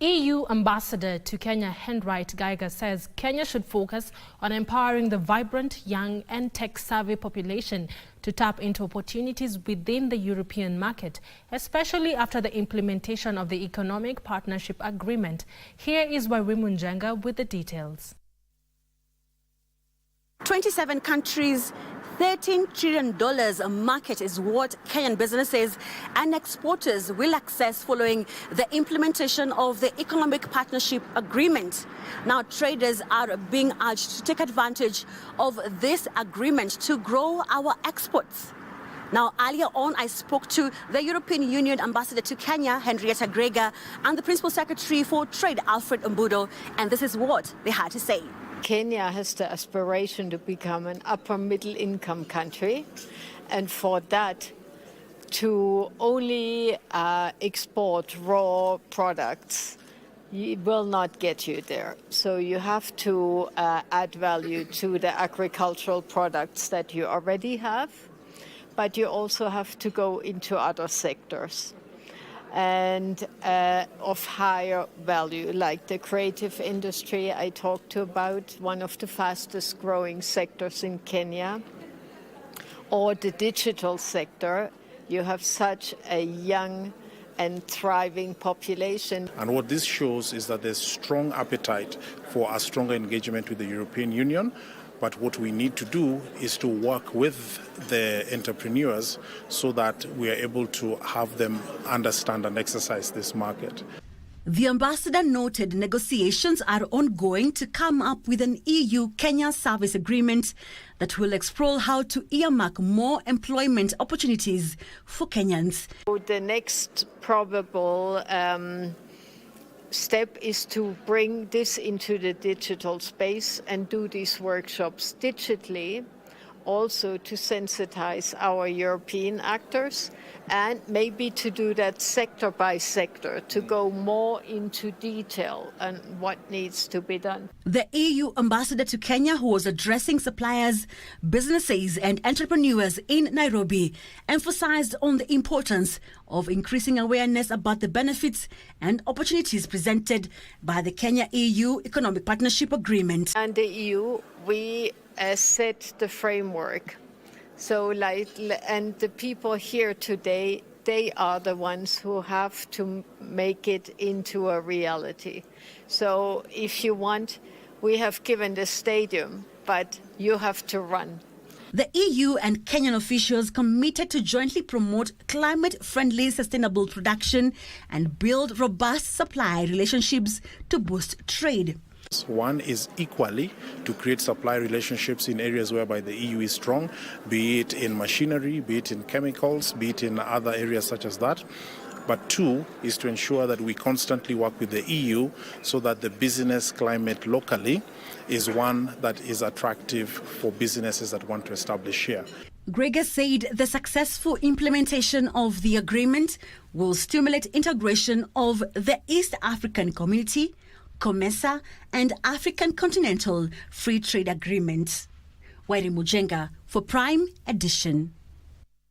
EU Ambassador to Kenya Henneritte Geiger says Kenya should focus on empowering the vibrant, young and tech-savvy population to tap into opportunities within the European market, especially after the implementation of the Economic Partnership Agreement. Here is Wairimu Njenga with the details. 27 countries, $13 trillion a market is what Kenyan businesses and exporters will access following the implementation of the Economic Partnership Agreement. Now, traders are being urged to take advantage of this agreement to grow our exports. Now, earlier on, I spoke to the European Union Ambassador to Kenya, Henneritte Geiger, and the Principal Secretary for Trade, Alfred Mbudo, and this is what they had to say. Kenya has the aspiration to become an upper middle income country, and for that to only export raw products will not get you there. So you have to add value to the agricultural products that you already have, but you also have to go into other sectors and of higher value, like the creative industry I talked about, one of the fastest growing sectors in Kenya, or the digital sector. You have such a young and thriving population. And what this shows is that there's strong appetite for a stronger engagement with the European Union. But what we need to do is to work with the entrepreneurs so that we are able to have them understand and exercise this market. The ambassador noted negotiations are ongoing to come up with an EU-Kenya service agreement that will explore how to earmark more employment opportunities for Kenyans. The next probable step is to bring this into the digital space and do these workshops digitally, also to sensitize our European actors, and maybe to do that sector by sector, to go more into detail on what needs to be done. The EU ambassador to Kenya, who was addressing suppliers, businesses and entrepreneurs in Nairobi, emphasized on the importance of increasing awareness about the benefits and opportunities presented by the Kenya-EU Economic Partnership Agreement. And the EU, we set the framework. So, and the people here today, they are the ones who have to make it into a reality. So, if you want, we have given the stadium, but you have to run. The EU and Kenyan officials committed to jointly promote climate-friendly sustainable production and build robust supply relationships to boost trade. One is equally to create supply relationships in areas whereby the EU is strong, be it in machinery, be it in chemicals, be it in other areas such as that. But two is to ensure that we constantly work with the EU so that the business climate locally is one that is attractive for businesses that want to establish here. Geiger said the successful implementation of the agreement will stimulate integration of the East African Community, COMESA and African Continental Free Trade Agreements. Wairimu Njenga for Prime Edition.